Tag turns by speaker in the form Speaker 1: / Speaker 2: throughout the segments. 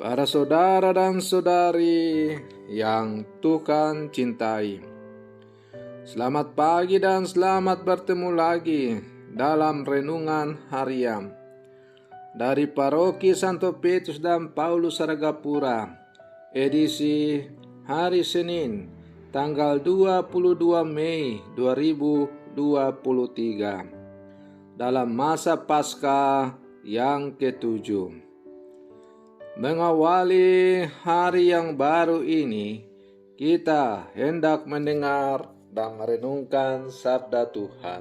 Speaker 1: Para saudara dan saudari yang Tuhan cintai, selamat pagi dan selamat bertemu lagi dalam renungan harian dari Paroki Santo Petrus dan Paulus Saragapura, edisi hari Senin, tanggal 22 Mei 2023, dalam masa Paskah yang ketujuh. Mengawali hari yang baru ini, kita hendak mendengar dan merenungkan sabda Tuhan.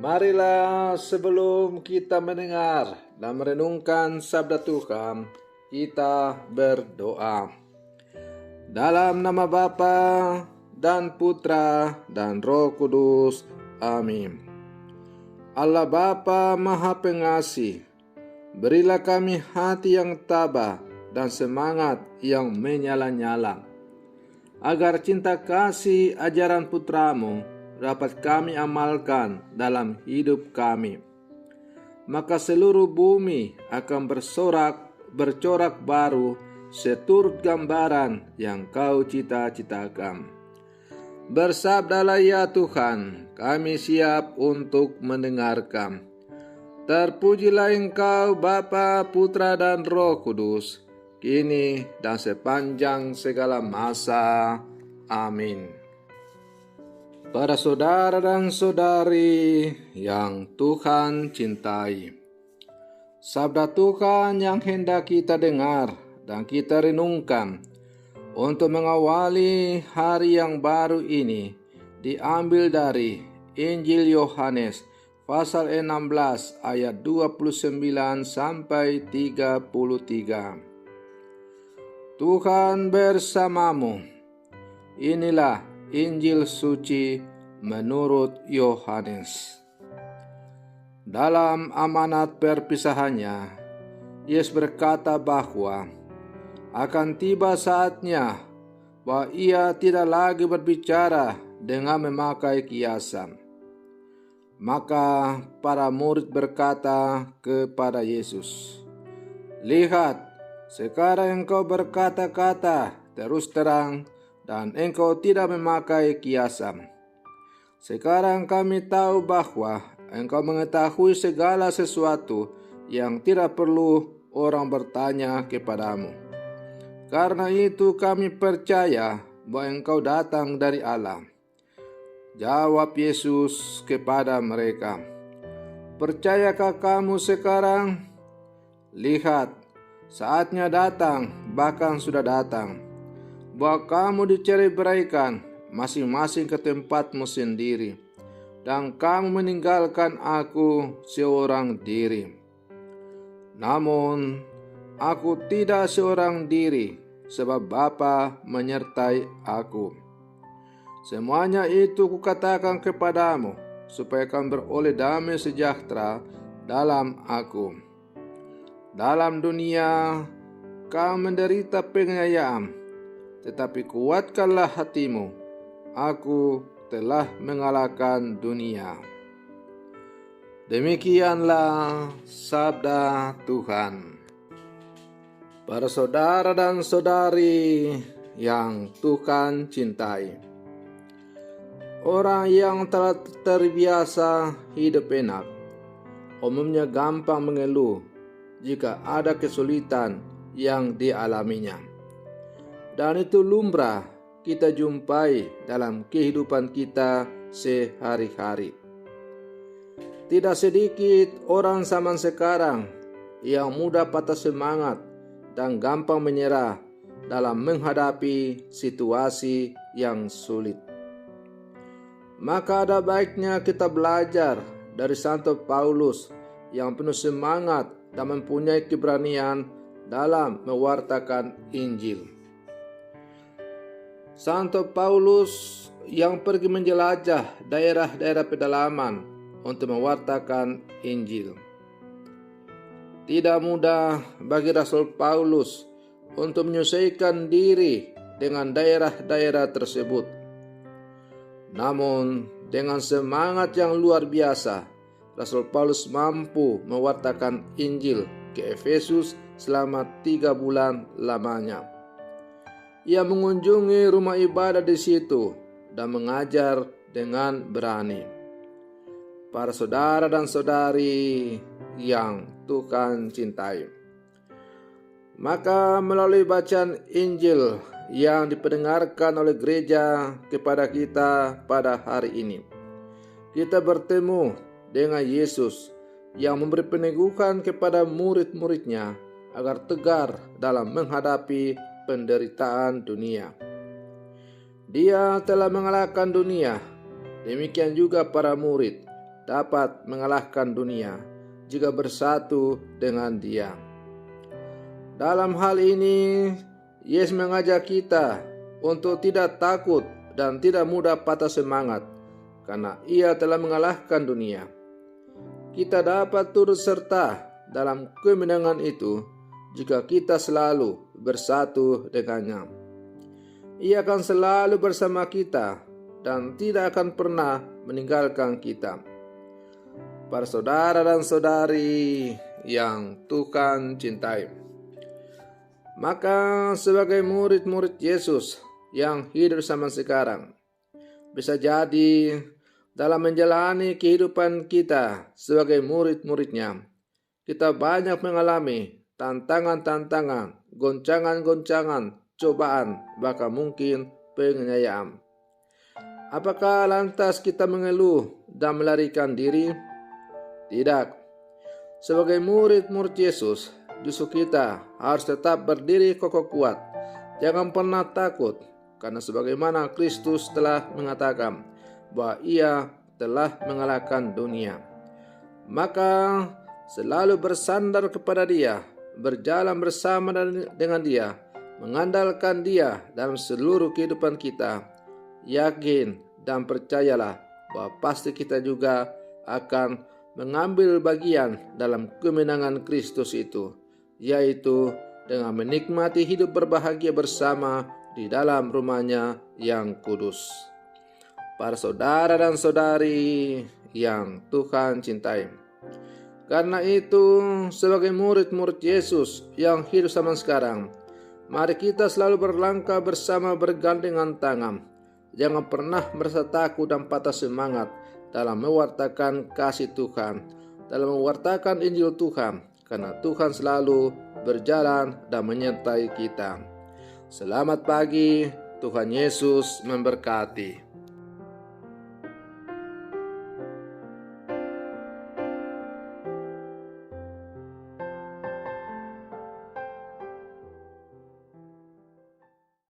Speaker 1: Marilah sebelum kita mendengar dan merenungkan sabda Tuhan, kita berdoa. Dalam nama Bapa dan Putra dan Roh Kudus. Amin. Allah Bapa Maha Pengasih, berilah kami hati yang tabah dan semangat yang menyala-nyala, agar cinta kasih ajaran Putramu dapat kami amalkan dalam hidup kami. Maka seluruh bumi akan bercorak baru seturut gambaran yang Kau cita-citakan. Bersabdalah ya Tuhan, kami siap untuk mendengarkan. Terpujilah Engkau Bapa, Putra dan Roh Kudus, kini dan sepanjang segala masa. Amin. Para saudara dan saudari yang Tuhan cintai, sabda Tuhan yang hendak kita dengar dan kita renungkan untuk mengawali hari yang baru ini diambil dari Injil Yohanes pasal 16 ayat 29 sampai 33. Tuhan bersamamu. Inilah Injil suci menurut Yohanes. Dalam amanat perpisahannya, Yesus berkata bahwa akan tiba saatnya bahwa ia tidak lagi berbicara dengan memakai kiasan. Maka para murid berkata kepada Yesus, "Lihat, sekarang engkau berkata-kata terus terang dan engkau tidak memakai kiasan. Sekarang kami tahu bahwa engkau mengetahui segala sesuatu yang tidak perlu orang bertanya kepadamu. Karena itu kami percaya bahwa engkau datang dari Allah." Jawab Yesus kepada mereka, "Percayakah kamu sekarang? Lihat, saatnya datang, bahkan sudah datang, bahwa kamu diceraikan masing-masing ke tempatmu sendiri, dan kamu meninggalkan aku seorang diri. Namun, aku tidak seorang diri, sebab Bapa menyertai aku. Semuanya itu kukatakan kepadamu, supaya kamu beroleh damai sejahtera dalam aku. Dalam dunia kamu menderita penganiayaan, tetapi kuatkanlah hatimu, aku telah mengalahkan dunia." Demikianlah sabda Tuhan. Para saudara dan saudari yang Tuhan cintai, orang yang telah terbiasa hidup enak umumnya gampang mengeluh jika ada kesulitan yang dialaminya. Dan itu lumrah kita jumpai dalam kehidupan kita sehari-hari. Tidak sedikit orang zaman sekarang yang mudah patah semangat dan gampang menyerah dalam menghadapi situasi yang sulit. Maka ada baiknya kita belajar dari Santo Paulus yang penuh semangat dan mempunyai keberanian dalam mewartakan Injil. Santo Paulus yang pergi menjelajah daerah-daerah pedalaman untuk mewartakan Injil. Tidak mudah bagi Rasul Paulus untuk menyesuaikan diri dengan daerah-daerah tersebut. Namun dengan semangat yang luar biasa, Rasul Paulus mampu mewartakan Injil ke Efesus selama 3 bulan lamanya. Ia mengunjungi rumah ibadah di situ dan mengajar dengan berani. Para saudara dan saudari yang Tuhan cintai, maka melalui bacaan Injil yang dipendengarkan oleh gereja kepada kita pada hari ini, kita bertemu dengan Yesus yang memberi peneguhan kepada murid-muridnya agar tegar dalam menghadapi penderitaan dunia. Dia telah mengalahkan dunia, demikian juga para murid dapat mengalahkan dunia jika bersatu dengan Dia. Dalam hal ini, Yesus mengajak kita untuk tidak takut dan tidak mudah patah semangat, karena Ia telah mengalahkan dunia. Kita dapat turut serta dalam kemenangan itu jika kita selalu bersatu dengannya. Ia akan selalu bersama kita dan tidak akan pernah meninggalkan kita. Para saudara dan saudari yang Tuhan cintai, maka sebagai murid-murid Yesus yang hidup zaman sekarang, bisa jadi dalam menjalani kehidupan kita sebagai murid-muridnya, kita banyak mengalami tantangan-tantangan, goncangan-goncangan, cobaan, bahkan mungkin penganiayaan. Apakah lantas kita mengeluh dan melarikan diri? Tidak. Sebagai murid-murid Yesus, justru kita harus tetap berdiri kokoh kuat. Jangan pernah takut, karena sebagaimana Kristus telah mengatakan bahwa Ia telah mengalahkan dunia. Maka selalu bersandar kepada Dia, berjalan bersama dengan Dia, mengandalkan Dia dalam seluruh kehidupan kita. Yakin dan percayalah bahwa pasti kita juga akan mengambil bagian dalam kemenangan Kristus itu, yaitu dengan menikmati hidup berbahagia bersama di dalam rumahnya yang kudus. Para saudara dan saudari yang Tuhan cintai, karena itu sebagai murid-murid Yesus yang hidup zaman sekarang, mari kita selalu berlangkah bersama bergandengan tangan. Jangan pernah merasa takut dan patah semangat dalam mewartakan kasih Tuhan, dalam mewartakan Injil Tuhan, karena Tuhan selalu berjalan dan menyertai kita. Selamat pagi, Tuhan Yesus memberkati.